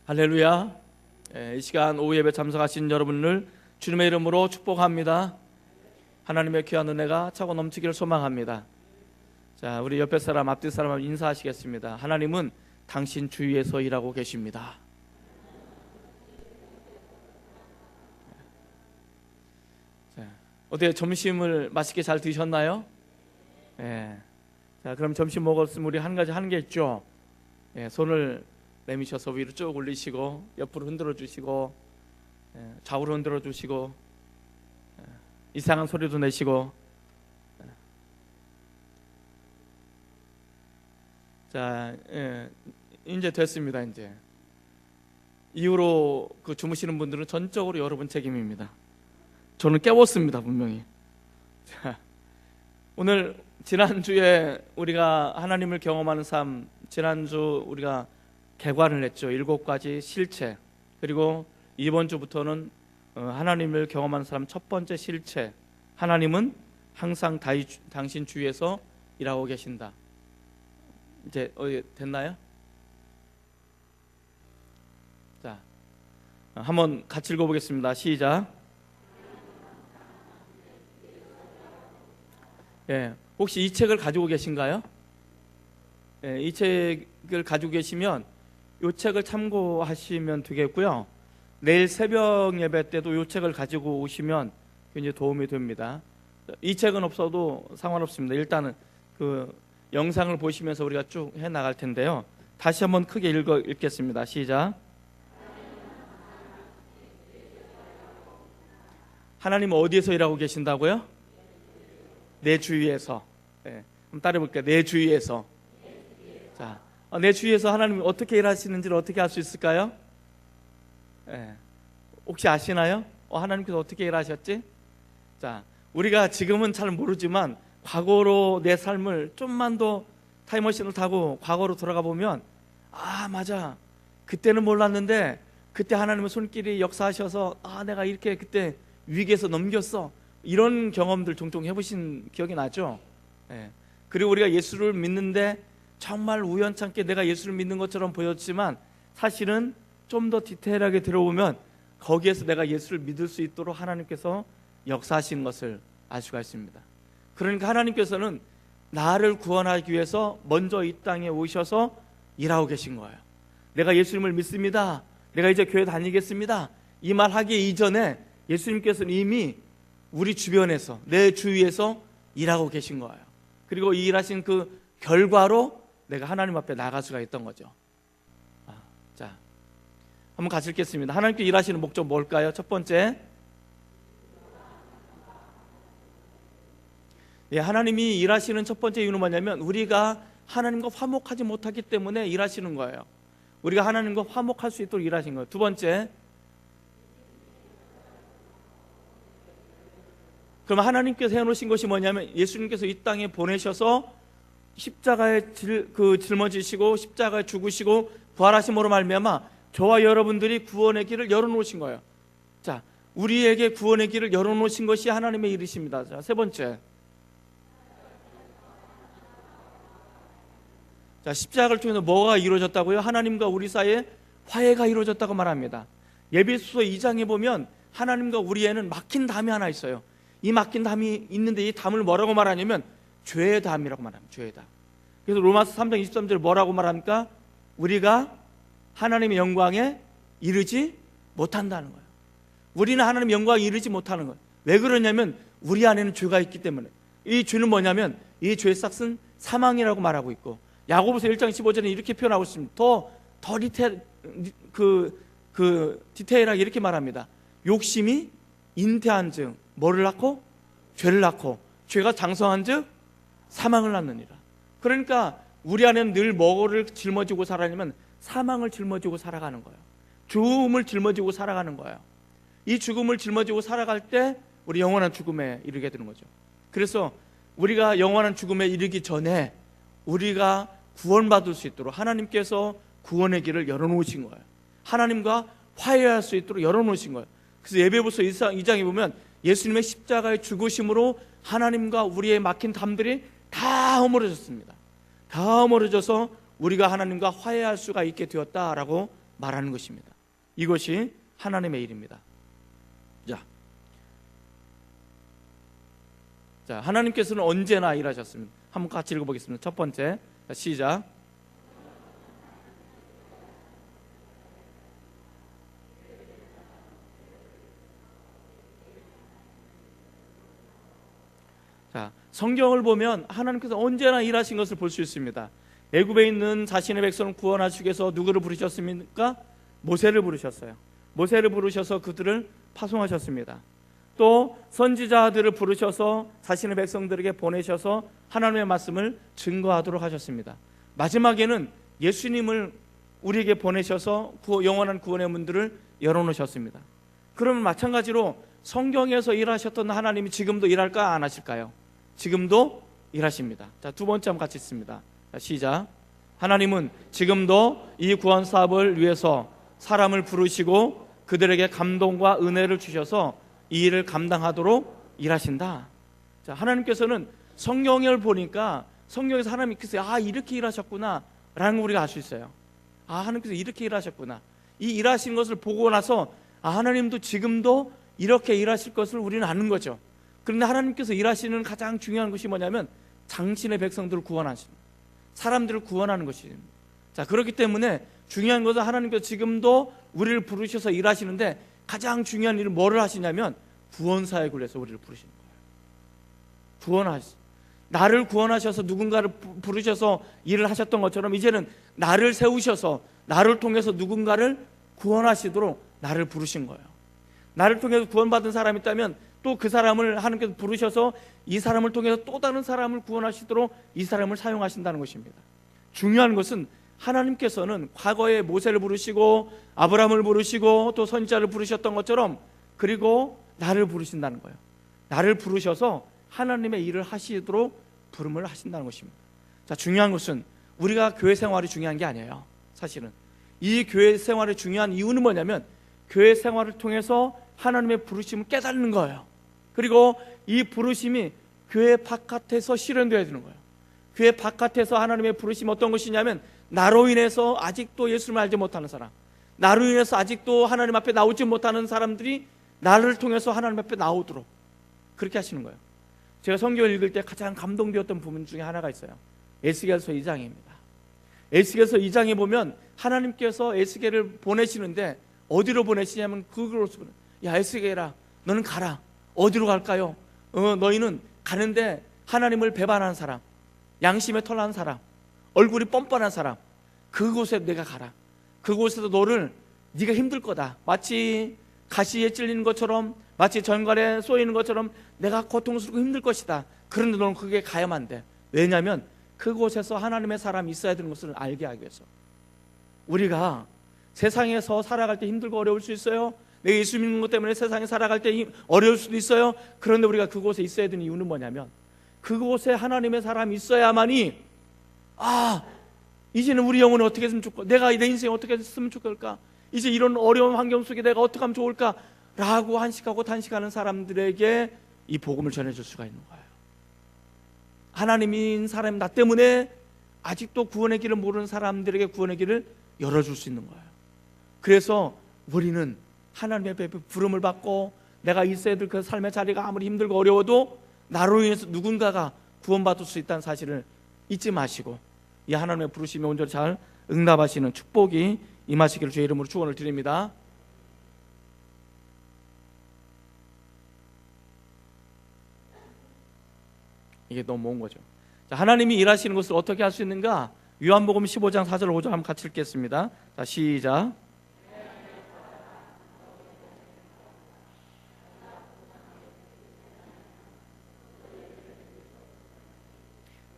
할렐루야. 이 시간 오후 예배 참석하신 여러분을 주님의 이름으로 축복합니다. 하나님의 귀한 은혜가 차고 넘치기를 소망합니다. 자, 우리 옆에 사람, 앞뒤 사람 인사하시겠습니다. 하나님은 당신 주위에서 일하고 계십니다. 자, 어떻게 점심을 맛있게 잘 드셨나요? 예. 자, 그럼 점심 먹었으면 우리 한 가지 하는 게 있죠. 예, 손을 내미셔서 위로 쭉 올리시고 옆으로 흔들어 주시고 좌우로 흔들어 주시고 이상한 소리도 내시고. 자, 이제 됐습니다. 이제 이후로 그 주무시는 분들은 전적으로 여러분 책임입니다. 저는 깨웠습니다, 분명히. 자, 오늘 지난주에 우리가 하나님을 경험하는 삶, 지난주 우리가 개관을 했죠. 7가지 실체. 그리고 이번 주부터는 하나님을 경험하는 사람 첫 번째 실체, 하나님은 항상 당신 주위에서 일하고 계신다. 이제 됐나요? 자, 한번 같이 읽어보겠습니다. 시작. 예, 혹시 이 책을 가지고 계신가요? 예, 이 책을 가지고 계시면 이 책을 참고하시면 되겠고요. 내일 새벽 예배 때도 이 책을 가지고 오시면 굉장히 도움이 됩니다. 이 책은 없어도 상관없습니다. 일단은 그 영상을 보시면서 우리가 쭉 해나갈 텐데요. 다시 한번 크게 읽겠습니다. 시작. 하나님은 어디에서 일하고 계신다고요? 내 주위에서. 네, 한번 따라해볼게요. 내 주위에서. 자, 내 주위에서 하나님이 어떻게 일하시는지를 어떻게 알 수 있을까요? 네, 혹시 아시나요? 하나님께서 어떻게 일하셨지? 자, 우리가 지금은 잘 모르지만 과거로 내 삶을 좀만 더 타임머신을 타고 과거로 돌아가 보면, 아, 맞아, 그때는 몰랐는데 그때 하나님의 손길이 역사하셔서 내가 이렇게 그때 위기에서 넘겼어, 이런 경험들 종종 해보신 기억이 나죠? 네. 그리고 우리가 예수를 믿는데 정말 우연찮게 내가 예수를 믿는 것처럼 보였지만 사실은 좀 더 디테일하게 들어보면 거기에서 내가 예수를 믿을 수 있도록 하나님께서 역사하신 것을 알 수가 있습니다. 그러니까 하나님께서는 나를 구원하기 위해서 먼저 이 땅에 오셔서 일하고 계신 거예요. 내가 예수님을 믿습니다, 내가 이제 교회 다니겠습니다, 이 말 하기 이전에 예수님께서는 이미 우리 주변에서, 내 주위에서 일하고 계신 거예요. 그리고 이 일하신 그 결과로 내가 하나님 앞에 나갈 수가 있던 거죠. 자, 한번 같이 읽겠습니다. 하나님께 일하시는 목적 뭘까요? 첫 번째, 하나님이 일하시는 첫 번째 이유는 뭐냐면 우리가 하나님과 화목하지 못하기 때문에 일하시는 거예요. 우리가 하나님과 화목할 수 있도록 일하신 거예요. 두 번째, 그럼 하나님께서 해놓으신 것이 뭐냐면 예수님께서 이 땅에 보내셔서 십자가에 짊어지시고 십자가에 죽으시고 부활하심으로 말미암아 저와 여러분들이 구원의 길을 열어놓으신 거예요. 자, 우리에게 구원의 길을 열어놓으신 것이 하나님의 일이십니다. 자, 세 번째, 자, 십자가를 통해서 뭐가 이루어졌다고요? 하나님과 우리 사이에 화해가 이루어졌다고 말합니다. 예배소서 2장에 보면 하나님과 우리에는 막힌 담이 하나 있어요. 이 막힌 담이 있는데 이 담을 뭐라고 말하냐면 죄의 담이라고 말합니다. 죄의 담. 그래서 로마서 3장 23절 뭐라고 말합니까? 우리가 하나님의 영광에 이르지 못한다는 거예요. 우리는 하나님의 영광에 이르지 못하는 거예요. 왜 그러냐면 우리 안에는 죄가 있기 때문에. 이 죄는 뭐냐면 이 죄의 싹은 사망이라고 말하고 있고, 야고보서 1장 15절에 이렇게 표현하고 있습니다. 더 디테일하게 이렇게 말합니다. 욕심이 잉태한 즉 뭐를 낳고? 죄를 낳고, 죄가 장성한 즉 사망을 낳느니라. 그러니까 우리 안에는 늘 뭐를 짊어지고 살아가냐면 사망을 짊어지고 살아가는 거예요. 죽음을 짊어지고 살아가는 거예요. 이 죽음을 짊어지고 살아갈 때 우리 영원한 죽음에 이르게 되는 거죠. 그래서 우리가 영원한 죽음에 이르기 전에 우리가 구원받을 수 있도록 하나님께서 구원의 길을 열어놓으신 거예요. 하나님과 화해할 수 있도록 열어놓으신 거예요. 그래서 예배보서 2장에 보면 예수님의 십자가의 죽으심으로 하나님과 우리의 막힌 담들이 다 허물어졌습니다. 다 허물어져서 우리가 하나님과 화해할 수가 있게 되었다라고 말하는 것입니다. 이것이 하나님의 일입니다. 자, 하나님께서는 언제나 일하셨습니다. 한번 같이 읽어보겠습니다. 첫 번째, 시작. 자, 성경을 보면 하나님께서 언제나 일하신 것을 볼 수 있습니다. 애굽에 있는 자신의 백성을 구원하시기 위해서 누구를 부르셨습니까? 모세를 부르셨어요. 모세를 부르셔서 그들을 파송하셨습니다. 또 선지자들을 부르셔서 자신의 백성들에게 보내셔서 하나님의 말씀을 증거하도록 하셨습니다. 마지막에는 예수님을 우리에게 보내셔서 영원한 구원의 문들을 열어놓으셨습니다. 그러면 마찬가지로 성경에서 일하셨던 하나님이 지금도 일할까 안 하실까요? 지금도 일하십니다. 자, 두 번째 한번 같이 읽습니다. 자, 시작. 하나님은 지금도 이 구원 사업을 위해서 사람을 부르시고 그들에게 감동과 은혜를 주셔서 이 일을 감당하도록 일하신다. 자, 하나님께서는 성경을 보니까 성경에서 하나님께서 이렇게 일하셨구나 라는 걸 우리가 알 수 있어요. 하나님께서 이렇게 일하셨구나. 이 일하신 것을 보고 나서 하나님도 지금도 이렇게 일하실 것을 우리는 아는 거죠. 그런데 하나님께서 일하시는 가장 중요한 것이 뭐냐면 당신의 백성들을 구원하시는, 사람들을 구원하는 것입니다. 자, 그렇기 때문에 중요한 것은 하나님께서 지금도 우리를 부르셔서 일하시는데 가장 중요한 일은 뭐를 하시냐면 구원사역을 해서 우리를 부르시는 거예요. 나를 구원하셔서 누군가를 부르셔서 일을 하셨던 것처럼 이제는 나를 세우셔서 나를 통해서 누군가를 구원하시도록 나를 부르신 거예요. 나를 통해서 구원받은 사람이 있다면 또 그 사람을 하나님께서 부르셔서 이 사람을 통해서 또 다른 사람을 구원하시도록 이 사람을 사용하신다는 것입니다. 중요한 것은 하나님께서는 과거에 모세를 부르시고 아브라함을 부르시고 또 선지자를 부르셨던 것처럼 그리고 나를 부르신다는 거예요. 나를 부르셔서 하나님의 일을 하시도록 부름을 하신다는 것입니다. 자, 중요한 것은 우리가 교회 생활이 중요한 게 아니에요. 사실은 이 교회 생활이 중요한 이유는 뭐냐면 교회 생활을 통해서 하나님의 부르심을 깨닫는 거예요. 그리고 이 부르심이 교회 바깥에서 실현되어야 되는 거예요. 교회 바깥에서 하나님의 부르심이 어떤 것이냐면 나로 인해서 아직도 예수님을 알지 못하는 사람, 나로 인해서 아직도 하나님 앞에 나오지 못하는 사람들이 나를 통해서 하나님 앞에 나오도록 그렇게 하시는 거예요. 제가 성경을 읽을 때 가장 감동되었던 부분 중에 하나가 있어요. 에스겔서 2장입니다. 에스겔서 2장에 보면 하나님께서 에스겔을 보내시는데 어디로 보내시냐면 그곳으로 보내요. 야, 에스겔아, 너는 가라. 어디로 갈까요? 너희는 가는데 하나님을 배반하는 사람, 양심에 털난 사람, 얼굴이 뻔뻔한 사람, 그곳에 내가 가라. 그곳에서 네가 힘들 거다. 마치 가시에 찔리는 것처럼, 마치 전갈에 쏘이는 것처럼 내가 고통스럽고 힘들 것이다. 그런데 너는 그게 가야만 돼. 왜냐하면 그곳에서 하나님의 사람이 있어야 되는 것을 알게 하기 위해서. 우리가 세상에서 살아갈 때 힘들고 어려울 수 있어요. 내가 예수 믿는 것 때문에 세상에 살아갈 때 어려울 수도 있어요. 그런데 우리가 그곳에 있어야 되는 이유는 뭐냐면 그곳에 하나님의 사람이 있어야만이 이제는 우리 영혼이 어떻게 했으면 좋을까, 내가 내 인생이 어떻게 했으면 좋을까, 이제 이런 어려운 환경 속에 내가 어떻게 하면 좋을까 라고 한식하고 단식하는 사람들에게 이 복음을 전해줄 수가 있는 거예요. 하나님인 사람 나 때문에 아직도 구원의 길을 모르는 사람들에게 구원의 길을 열어줄 수 있는 거예요. 그래서 우리는 하나님의 부름을 받고 내가 있어야 될 그 삶의 자리가 아무리 힘들고 어려워도 나로 인해서 누군가가 구원받을 수 있다는 사실을 잊지 마시고 이 하나님의 부르심에 온전히 잘 응답하시는 축복이 임하시기를 주의 이름으로 축원을 드립니다. 이게 너무 먼 거죠. 자, 하나님이 일하시는 것을 어떻게 할 수 있는가? 요한복음 15장 4절 5절 한번 같이 읽겠습니다. 자, 시작.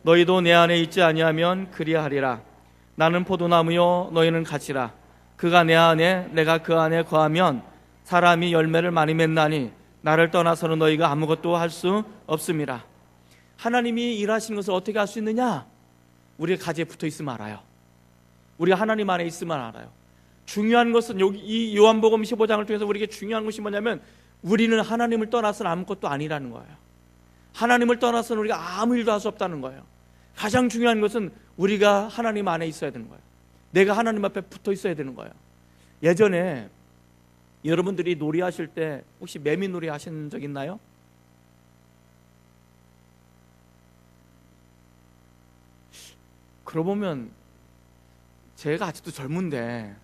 너희도 내 안에 있지 아니하면 그리하리라. 나는 포도나무요 너희는 가지라. 그가 내 안에 내가 그 안에 거하면 사람이 열매를 많이 맺나니 나를 떠나서는 너희가 아무것도 할 수 없음이라. 하나님이 일하시는 것을 어떻게 할 수 있느냐? 우리가 가지에 붙어 있으면 알아요. 우리가 하나님 안에 있으면 알아요. 중요한 것은 여기 이 요한복음 15장을 통해서 우리에게 중요한 것이 뭐냐면 우리는 하나님을 떠나서는 아무것도 아니라는 거예요. 하나님을 떠나서는 우리가 아무 일도 할 수 없다는 거예요. 가장 중요한 것은 우리가 하나님 안에 있어야 되는 거예요. 내가 하나님 앞에 붙어 있어야 되는 거예요. 예전에 여러분들이 놀이하실 때 혹시 매미놀이 하신 적 있나요? 그러고 보면 제가 아직도 젊은데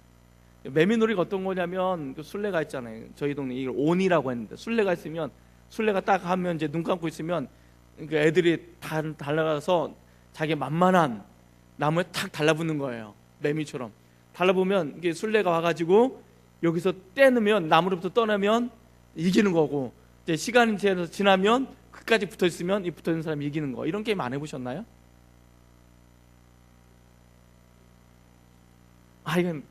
매미놀이가 어떤 거냐면 그 술래가 있잖아요. 저희 동네 이걸 온이라고 했는데 술래가 있으면 술래가 딱 하면 이제 눈 감고 있으면 그 애들이 다 달려가서 자기 만만한 나무에 탁 달라붙는 거예요. 매미처럼 달라보면 이게 술래가 와가지고 여기서 떼놓으면 나무로부터 떠나면 이기는 거고 이제 시간이 지나면 끝까지 붙어 있으면 이 붙어 있는 사람이 이기는 거. 이런 게임 안 해보셨나요? 이건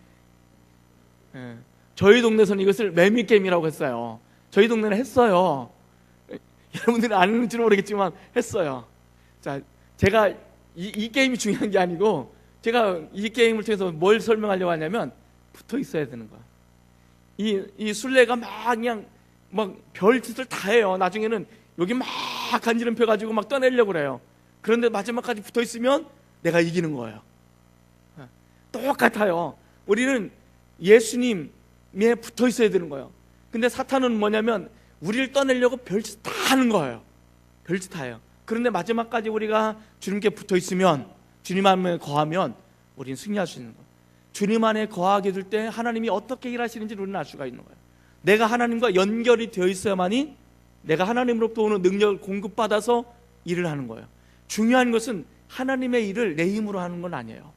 저희 동네에서는 이것을 매미 게임이라고 했어요. 저희 동네는 했어요. 여러분들은 아는지 모르겠지만 했어요. 자, 제가 이 게임이 중요한 게 아니고 제가 이 게임을 통해서 뭘 설명하려고 하냐면 붙어 있어야 되는 거야. 이 술래가 그냥 별짓을 다 해요. 나중에는 여기 막 간지럼 펴가지고 막 떠내려고 그래요. 그런데 마지막까지 붙어 있으면 내가 이기는 거예요. 똑같아요. 우리는 예수님에 붙어 있어야 되는 거예요. 근데 사탄은 뭐냐면 우리를 떠내려고 별짓 다 하는 거예요. 별짓 다 해요. 그런데 마지막까지 우리가 주님께 붙어 있으면, 주님 안에 거하면 우리는 승리할 수 있는 거예요. 주님 안에 거하게 될 때 하나님이 어떻게 일하시는지 우리는 알 수가 있는 거예요. 내가 하나님과 연결이 되어 있어야만이 내가 하나님으로부터 오는 능력을 공급받아서 일을 하는 거예요. 중요한 것은 하나님의 일을 내 힘으로 하는 건 아니에요.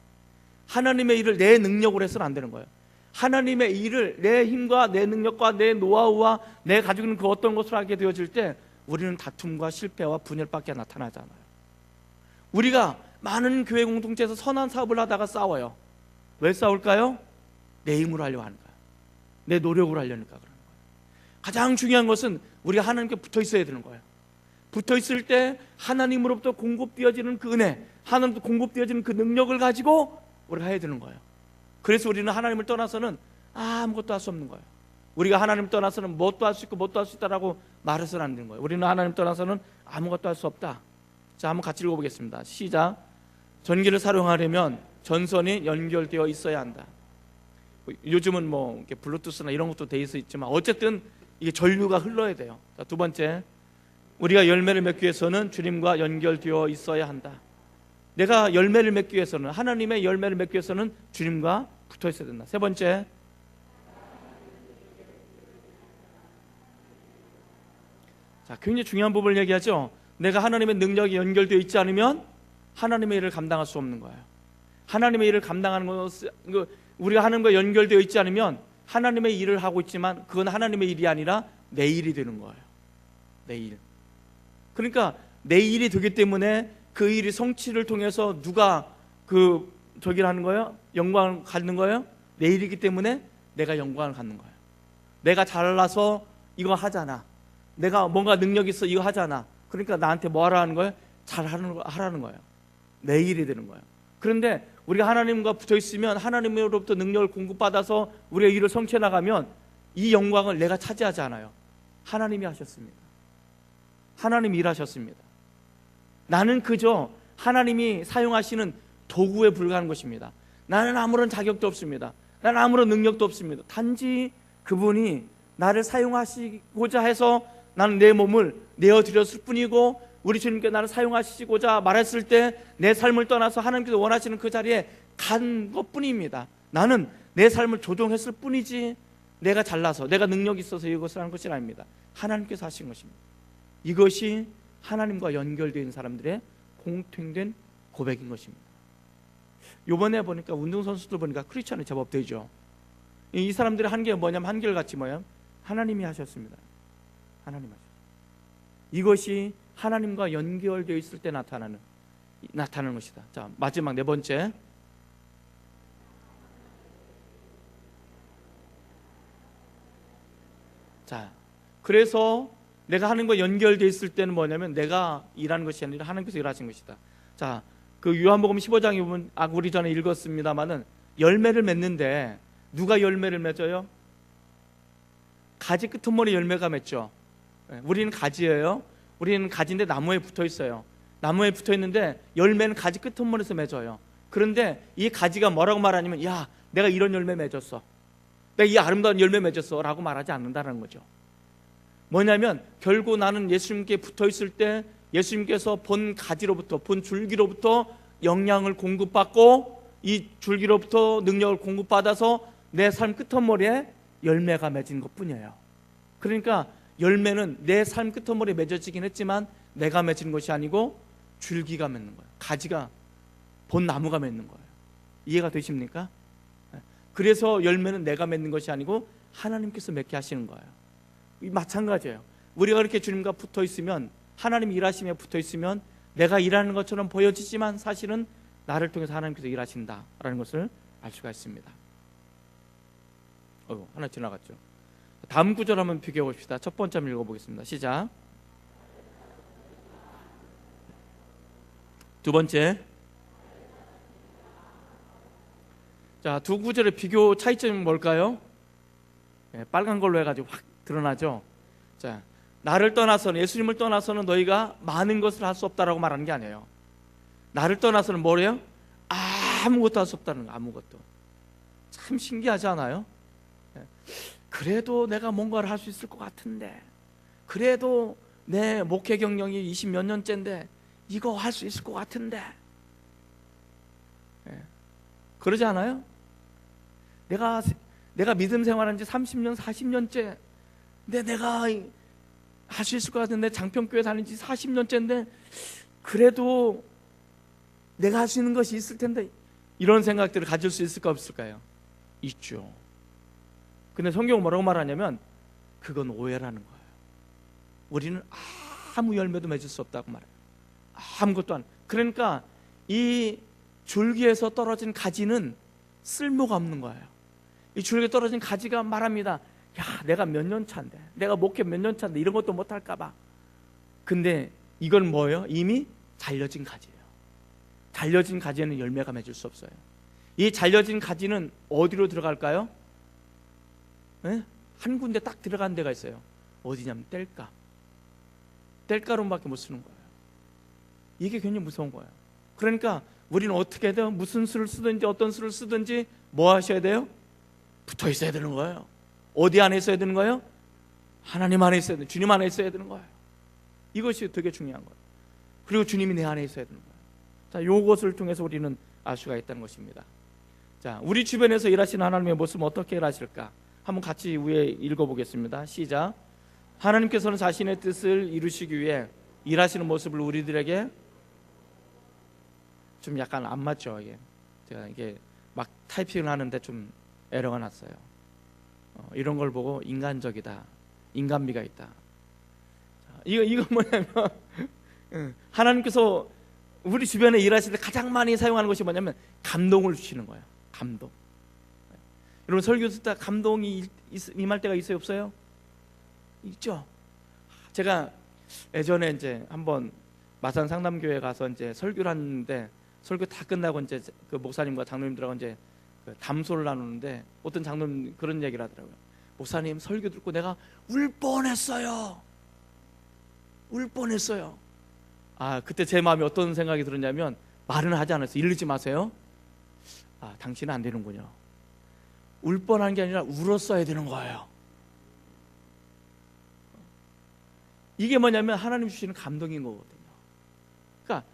하나님의 일을 내 능력으로 해서는 안 되는 거예요. 하나님의 일을 내 힘과 내 능력과 내 노하우와 내 가지고 있는 그 어떤 것을 하게 되어질 때 우리는 다툼과 실패와 분열밖에 나타나잖아요. 우리가 많은 교회 공동체에서 선한 사업을 하다가 싸워요. 왜 싸울까요? 내 힘으로 하려고 하는 거야. 내 노력으로 하려니까 그러는 거예요. 가장 중요한 것은 우리가 하나님께 붙어 있어야 되는 거예요. 붙어 있을 때 하나님으로부터 공급되어지는 그 은혜, 하나님으로부터 공급되어지는 그 능력을 가지고 우리가 해야 되는 거예요. 그래서 우리는 하나님을 떠나서는 아무것도 할 수 없는 거예요. 우리가 하나님을 떠나서는 뭣도 할 수 있고 뭣도 할 수 있다라고 말해서는 안 되는 거예요. 우리는 하나님을 떠나서는 아무것도 할 수 없다. 자, 한번 같이 읽어보겠습니다. 시작. 전기를 사용하려면 전선이 연결되어 있어야 한다. 요즘은 이렇게 블루투스나 이런 것도 돼 있지만 어쨌든 이게 전류가 흘러야 돼요. 자, 두 번째, 우리가 열매를 맺기 위해서는 주님과 연결되어 있어야 한다. 내가 열매를 맺기 위해서는, 하나님의 열매를 맺기 위해서는 주님과 붙어 있어야 된다. 세 번째, 자, 굉장히 중요한 부분을 얘기하죠. 내가 하나님의 능력이 연결되어 있지 않으면 하나님의 일을 감당할 수 없는 거예요. 하나님의 일을 감당하는 것은, 우리가 하나님과 연결되어 있지 않으면 하나님의 일을 하고 있지만 그건 하나님의 일이 아니라 내 일이 되는 거예요. 내 일. 그러니까 내 일이 되기 때문에 그 일이 성취를 통해서 누가 저기를 하는 거예요? 영광을 갖는 거예요? 내 일이기 때문에 내가 영광을 갖는 거예요. 내가 잘나서 이거 하잖아. 내가 뭔가 능력 있어 이거 하잖아. 그러니까 나한테 뭐 하라는 거예요? 하라는 거예요. 내 일이 되는 거예요. 그런데 우리가 하나님과 붙어 있으면 하나님으로부터 능력을 공급받아서 우리의 일을 성취해 나가면 이 영광을 내가 차지하지 않아요. 하나님이 하셨습니다. 하나님이 일하셨습니다. 나는 그저 하나님이 사용하시는 도구에 불과한 것입니다. 나는 아무런 자격도 없습니다. 나는 아무런 능력도 없습니다. 단지 그분이 나를 사용하시고자 해서 나는 내 몸을 내어드렸을 뿐이고, 우리 주님께 나를 사용하시고자 말했을 때 내 삶을 떠나서 하나님께서 원하시는 그 자리에 간 것뿐입니다. 나는 내 삶을 조종했을 뿐이지 내가 잘나서 내가 능력이 있어서 이것을 하는 것이 아닙니다. 하나님께서 하신 것입니다. 이것이 하나님과 연결되어 있는 사람들의 공통된 고백인 것입니다. 이번에 보니까 운동선수들 보니까 크리스찬이 제법 되죠. 이 사람들의 한계가 뭐냐면, 한결같이 뭐예요? 하나님이 하셨습니다. 하나님 하셨습니다. 이것이 하나님과 연결되어 있을 때 나타나는 것이다. 자, 마지막 네 번째, 자, 그래서 내가 하나님과 연결되어 있을 때는 뭐냐면 내가 일하는 것이 아니라 하나님께서 일하신 것이다. 자, 그 요한복음 15장에 보면 우리 전에 읽었습니다마는 열매를 맺는데 누가 열매를 맺어요? 가지 끄트머리 열매가 맺죠. 우리는 가지예요. 우리는 가지인데 나무에 붙어 있어요. 나무에 붙어 있는데 열매는 가지 끄트머리에서 맺어요. 그런데 이 가지가 뭐라고 말하냐면, 야, 내가 이런 열매 맺었어. 내가 이 아름다운 열매 맺었어 라고 말하지 않는다는 거죠. 뭐냐면 결국 나는 예수님께 붙어 있을 때 예수님께서 본 가지로부터, 본 줄기로부터 영양을 공급받고 이 줄기로부터 능력을 공급받아서 내 삶 끝머리에 열매가 맺은 것 뿐이에요. 그러니까 열매는 내 삶 끝머리에 맺어지긴 했지만 내가 맺은 것이 아니고 줄기가 맺는 거예요. 가지가, 본 나무가 맺는 거예요. 이해가 되십니까? 그래서 열매는 내가 맺는 것이 아니고 하나님께서 맺게 하시는 거예요. 마찬가지예요. 우리가 그렇게 주님과 붙어 있으면, 하나님 일하심에 붙어 있으면 내가 일하는 것처럼 보여지지만 사실은 나를 통해서 하나님께서 일하신다라는 것을 알 수가 있습니다. 하나 지나갔죠. 다음 구절 한번 비교해 봅시다. 첫 번째 한번 읽어보겠습니다. 시작. 두 번째. 자, 두 구절의 비교 차이점이 뭘까요? 빨간 걸로 해가지고 확 드러나죠. 자, 나를 떠나서는, 예수님을 떠나서는 너희가 많은 것을 할 수 없다라고 말하는 게 아니에요. 나를 떠나서는 뭐래요? 아무것도 할 수 없다는 거. 아무것도. 참 신기하지 않아요? 그래도 내가 뭔가를 할 수 있을 것 같은데, 그래도 내 목회 경력이 20 몇 년째인데 이거 할 수 있을 것 같은데, 그러지 않아요? 내가 믿음 생활한 지 30년, 40년째, 근데 내가 할 수 있을 것 같은데, 장평교회 다닌 지 40년째인데 그래도 내가 할 수 있는 것이 있을 텐데, 이런 생각들을 가질 수 있을까 없을까요? 있죠. 근데 성경은 뭐라고 말하냐면 그건 오해라는 거예요. 우리는 아무 열매도 맺을 수 없다고 말해요. 아무것도 안. 그러니까 이 줄기에서 떨어진 가지는 쓸모가 없는 거예요. 이 줄기에 떨어진 가지가 말합니다. 야, 내가 몇 년 차인데, 내가 목회 몇 년 차인데 이런 것도 못 할까 봐. 근데 이건 뭐예요? 이미 잘려진 가지예요. 잘려진 가지에는 열매가 맺을 수 없어요. 이 잘려진 가지는 어디로 들어갈까요? 한 군데 딱 들어간 데가 있어요. 어디냐면 땔감. 땔가루밖에 못 쓰는 거예요. 이게 굉장히 무서운 거예요. 그러니까 우리는 어떻게 해도 무슨 수를 쓰든지 어떤 수를 쓰든지 뭐 하셔야 돼요? 붙어 있어야 되는 거예요. 어디 안에 있어야 되는 거예요? 하나님 안에 있어야 돼요. 주님 안에 있어야 되는 거예요. 이것이 되게 중요한 거예요. 그리고 주님이 내 안에 있어야 되는 거예요. 자, 요것을 통해서 우리는 알 수가 있다는 것입니다. 자, 우리 주변에서 일하시는 하나님의 모습은 어떻게 일하실까? 한번 같이 위에 읽어보겠습니다. 시작. 하나님께서는 자신의 뜻을 이루시기 위해 일하시는 모습을 우리들에게, 좀 약간 안 맞죠. 제가 이게 막 타이핑을 하는데 좀 에러가 났어요. 이런 걸 보고 인간적이다, 인간미가 있다. 자, 이거 뭐냐면 하나님께서 우리 주변에 일하실 때 가장 많이 사용하는 것이 뭐냐면 감동을 주시는 거예요. 감동. 여러분, 설교 듣다 감동이 임할 때가 있어요, 없어요? 있죠. 제가 예전에 이제 한번 마산 상담교회 가서 이제 설교를 하는데, 설교 다 끝나고 이제 그 목사님과 장로님들하고 이제 그 담소를 나누는데 어떤 장로님 그런 얘기를 하더라고요. 목사님, 설교 듣고 내가 울 뻔했어요. 울 뻔했어요. 그때 제 마음에 어떤 생각이 들었냐면, 말은 하지 않았어요. 이르지 마세요. 당신은 안 되는군요. 울 뻔한 게 아니라 울었어야 되는 거예요. 이게 뭐냐면 하나님 주시는 감동인 거거든요. 그러니까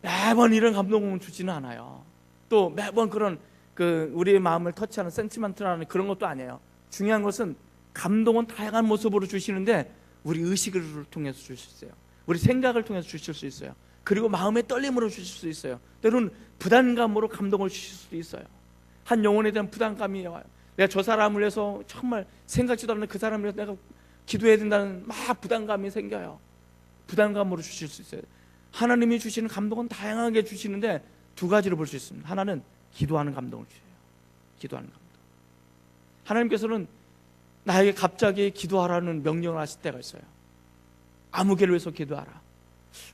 매번 이런 감동을 주지는 않아요. 또 매번 그런 우리의 마음을 터치하는 센티멘트라는 그런 것도 아니에요. 중요한 것은 감동은 다양한 모습으로 주시는데 우리 의식을 통해서 주실 수 있어요. 우리 생각을 통해서 주실 수 있어요. 그리고 마음의 떨림으로 주실 수 있어요. 때로는 부담감으로 감동을 주실 수도 있어요. 한 영혼에 대한 부담감이 와요. 내가 저 사람을 위해서 정말 생각지도 않는 그 사람을 위해서 내가 기도해야 된다는 막 부담감이 생겨요. 부담감으로 주실 수 있어요. 하나님이 주시는 감동은 다양하게 주시는데 두 가지로 볼 수 있습니다. 하나는 기도하는 감동을 주세요. 기도하는 감동. 하나님께서는 나에게 갑자기 기도하라는 명령을 하실 때가 있어요. 아무개를 위해서 기도하라.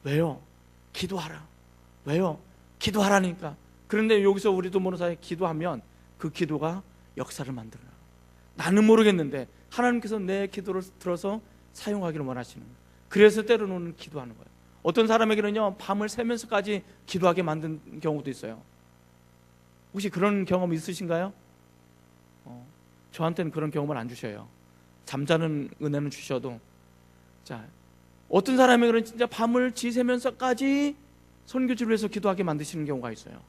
왜요? 기도하라. 왜요? 기도하라니까. 그런데 여기서 우리도 모르는 사이에 기도하면 그 기도가 역사를 만들어요. 나는 모르겠는데 하나님께서 내 기도를 들어서 사용하기를 원하시는 거예요. 그래서 때로는 기도하는 거예요. 어떤 사람에게는요, 밤을 새면서까지 기도하게 만든 경우도 있어요. 혹시 그런 경험 있으신가요? 저한테는 그런 경험을 안 주셔요. 잠자는 은혜는 주셔도. 자, 어떤 사람에게는 진짜 밤을 지새면서까지 선교지를 위해서 기도하게 만드시는 경우가 있어요.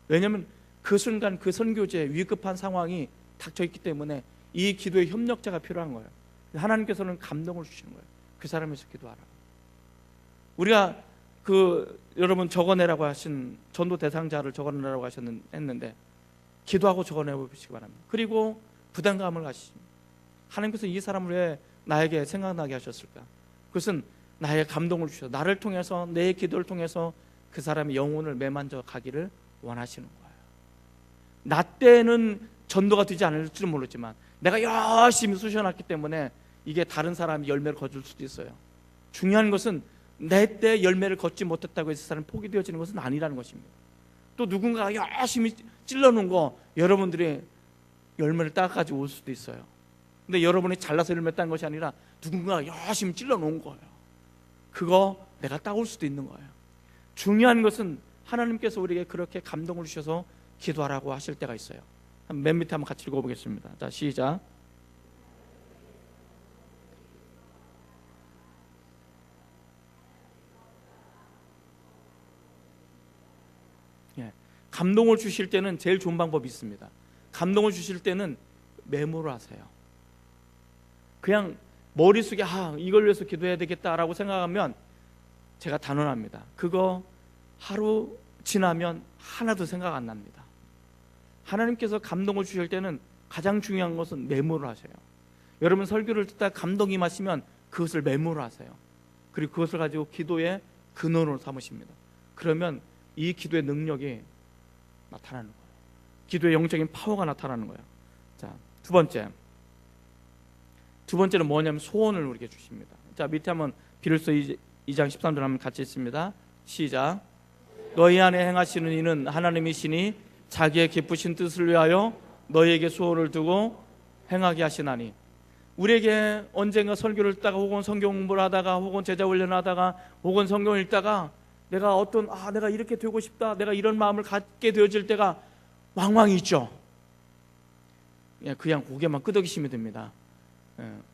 왜냐하면 그 순간 그 선교지에 위급한 상황이 닥쳐있기 때문에 이 기도의 협력자가 필요한 거예요. 하나님께서는 감동을 주시는 거예요. 그 사람에서 기도하라고. 우리가 여러분 적어내라고 하신 전도 대상자를 적어내라고 했는데 기도하고 적어내보시기 바랍니다. 그리고 부담감을 가지십니다. 하나님께서 이 사람을 왜 나에게 생각나게 하셨을까? 그것은 나의 감동을 주셔서 나를 통해서, 내 기도를 통해서 그 사람의 영혼을 매만져 가기를 원하시는 거예요. 나 때는 전도가 되지 않을지는 모르지만 내가 열심히 쑤셔놨기 때문에 이게 다른 사람이 열매를 거둘 수도 있어요. 중요한 것은 내 때 열매를 걷지 못했다고 해서 사람이 포기되어지는 것은 아니라는 것입니다. 또 누군가가 열심히 찔러놓은 거 여러분들이 열매를 따가지고 올 수도 있어요. 근데 여러분이 잘나서 열매 딴 것이 아니라 누군가가 열심히 찔러놓은 거예요. 그거 내가 따올 수도 있는 거예요. 중요한 것은 하나님께서 우리에게 그렇게 감동을 주셔서 기도하라고 하실 때가 있어요. 맨 밑에 한번 같이 읽어보겠습니다. 자, 시작. 감동을 주실 때는 제일 좋은 방법이 있습니다. 감동을 주실 때는 메모를 하세요. 그냥 머릿속에 이걸 위해서 기도해야 되겠다라고 생각하면 제가 단언합니다. 그거 하루 지나면 하나도 생각 안 납니다. 하나님께서 감동을 주실 때는 가장 중요한 것은 메모를 하세요. 여러분 설교를 듣다 감동이 임하시면 그것을 메모를 하세요. 그리고 그것을 가지고 기도의 근원으로 삼으십니다. 그러면 이 기도의 능력이 나타나는 거예요. 기도의 영적인 파워가 나타나는 거예요. 자, 두 번째는 뭐냐면 소원을 우리에게 주십니다. 자, 밑에 한번 빌을서 2장 13절 한번 같이 읽습니다. 시작. 너희 안에 행하시는 이는 하나님이시니 자기의 기쁘신 뜻을 위하여 너희에게 소원을 두고 행하게 하시나니. 우리에게 언젠가 설교를 듣다가 혹은 성경 공부를 하다가 혹은 제자 훈련을 하다가 혹은 성경을 읽다가 내가 내가 이렇게 되고 싶다, 내가 이런 마음을 갖게 되어질 때가 왕왕 있죠. 그냥 고개만 끄덕이시면 됩니다.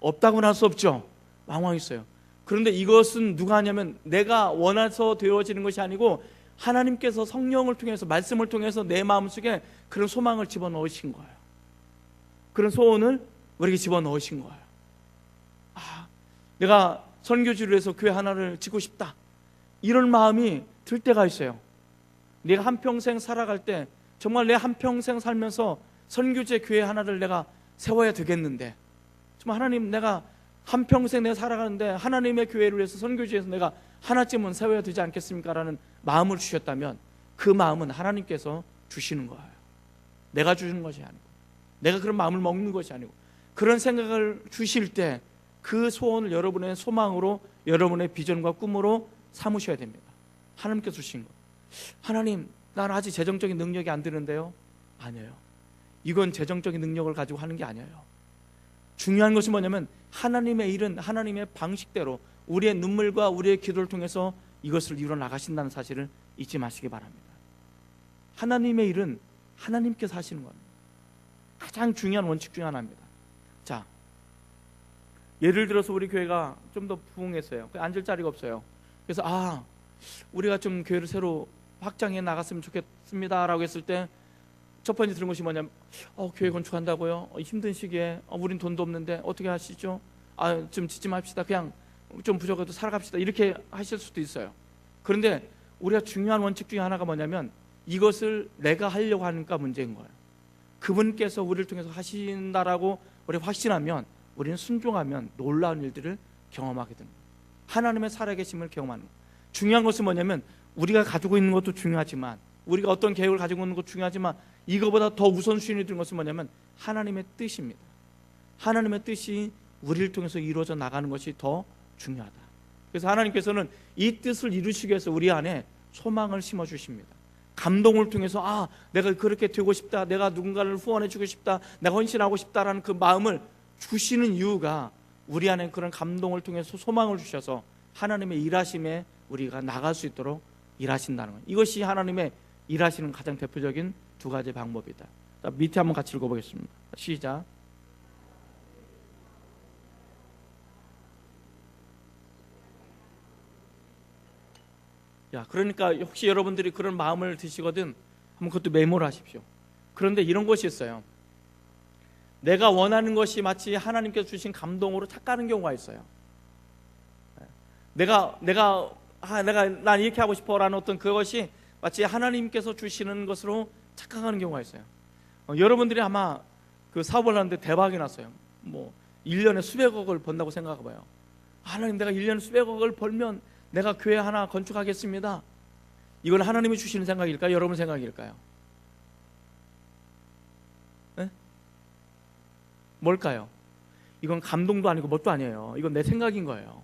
없다고는 할 수 없죠. 왕왕 있어요. 그런데 이것은 누가 하냐면 내가 원해서 되어지는 것이 아니고 하나님께서 성령을 통해서, 말씀을 통해서 내 마음속에 그런 소망을 집어넣으신 거예요. 그런 소원을 우리에게 집어넣으신 거예요. 내가 선교지를 위해서 교회 하나를 짓고 싶다, 이런 마음이 들 때가 있어요. 내가 한평생 살아갈 때 정말 내 한평생 살면서 선교지의 교회 하나를 내가 세워야 되겠는데, 정말 하나님, 내가 한평생 내가 살아가는데 하나님의 교회를 위해서 선교지에서 내가 하나쯤은 세워야 되지 않겠습니까? 라는 마음을 주셨다면 그 마음은 하나님께서 주시는 거예요. 내가 주시는 것이 아니고, 내가 그런 마음을 먹는 것이 아니고, 그런 생각을 주실 때 그 소원을 여러분의 소망으로, 여러분의 비전과 꿈으로 삼으셔야 됩니다. 하나님께서 주신 것. 하나님, 난 아직 재정적인 능력이 안 되는데요. 아니에요. 이건 재정적인 능력을 가지고 하는 게 아니에요. 중요한 것이 뭐냐면 하나님의 일은 하나님의 방식대로 우리의 눈물과 우리의 기도를 통해서 이것을 이루어 나가신다는 사실을 잊지 마시기 바랍니다. 하나님의 일은 하나님께서 하시는 겁니다. 가장 중요한 원칙 중 하나입니다. 자, 예를 들어서 우리 교회가 좀 더 부흥했어요. 앉을 자리가 없어요. 그래서 우리가 좀 교회를 새로 확장해 나갔으면 좋겠습니다 라고 했을 때 첫 번째 들은 것이 뭐냐면 교회 건축한다고요? 힘든 시기에 우린 돈도 없는데 어떻게 하시죠? 좀 짓지 맙시다. 그냥 좀 부족해도 살아갑시다. 이렇게 하실 수도 있어요. 그런데 우리가 중요한 원칙 중에 하나가 뭐냐면 이것을 내가 하려고 하니까 문제인 거예요. 그분께서 우리를 통해서 하신다라고 우리 확신하면, 우리는 순종하면 놀라운 일들을 경험하게 됩니다. 하나님의 살아계심을 경험하는 거예요. 중요한 것은 뭐냐면 우리가 가지고 있는 것도 중요하지만, 우리가 어떤 계획을 가지고 있는 것도 중요하지만, 이거보다 더 우선순위를 두는 것은 뭐냐면 하나님의 뜻입니다. 하나님의 뜻이 우리를 통해서 이루어져 나가는 것이 더 중요하다. 그래서 하나님께서는 이 뜻을 이루시기 위해서 우리 안에 소망을 심어주십니다. 감동을 통해서 내가 그렇게 되고 싶다, 내가 누군가를 후원해주고 싶다, 내가 헌신하고 싶다라는 그 마음을 주시는 이유가 우리 안에 그런 감동을 통해서 소망을 주셔서 하나님의 일하심에 우리가 나갈 수 있도록 일하신다는 거예요. 이것이 하나님의 일하시는 가장 대표적인 두 가지 방법이다. 자, 밑에 한번 같이 읽어보겠습니다. 시작. 야, 그러니까 혹시 여러분들이 그런 마음을 드시거든 한번 그것도 메모를 하십시오. 그런데 이런 것이 있어요. 내가 원하는 것이 마치 하나님께서 주신 감동으로 착각하는 경우가 있어요. 난 이렇게 하고 싶어라는 어떤 그것이 마치 하나님께서 주시는 것으로 착각하는 경우가 있어요. 여러분들이 아마 그 사업을 하는데 대박이 났어요. 뭐 1년에 수백억을 번다고 생각해봐요. 하나님, 내가 1년에 수백억을 벌면 내가 교회 하나 건축하겠습니다. 이건 하나님이 주시는 생각일까요? 여러분 생각일까요? 네? 뭘까요? 이건 감동도 아니고 뭣도 아니에요. 이건 내 생각인 거예요.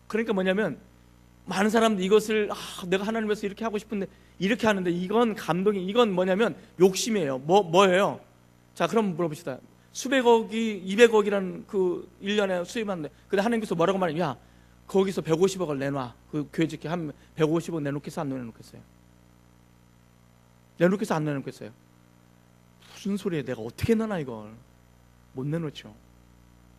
그러니까 뭐냐면 많은 사람들이 이것을 내가 하나님 위해서 이렇게 하고 싶은데 이렇게 하는데 이건 감동이, 이건 뭐냐면 욕심이에요. 뭐예요? 자, 그럼 물어봅시다. 수백억이 200억이라는 그 1년에 수입하는데 근데 하나님께서 뭐라고 말해요? 야, 거기서 150억을 내놔. 그 교회 짓기 한 150억 내놓겠어? 안 내놓겠어요? 내놓겠어? 안 내놓겠어요? 무슨 소리예요? 내가 어떻게 내놔 이걸? 못 내놓죠.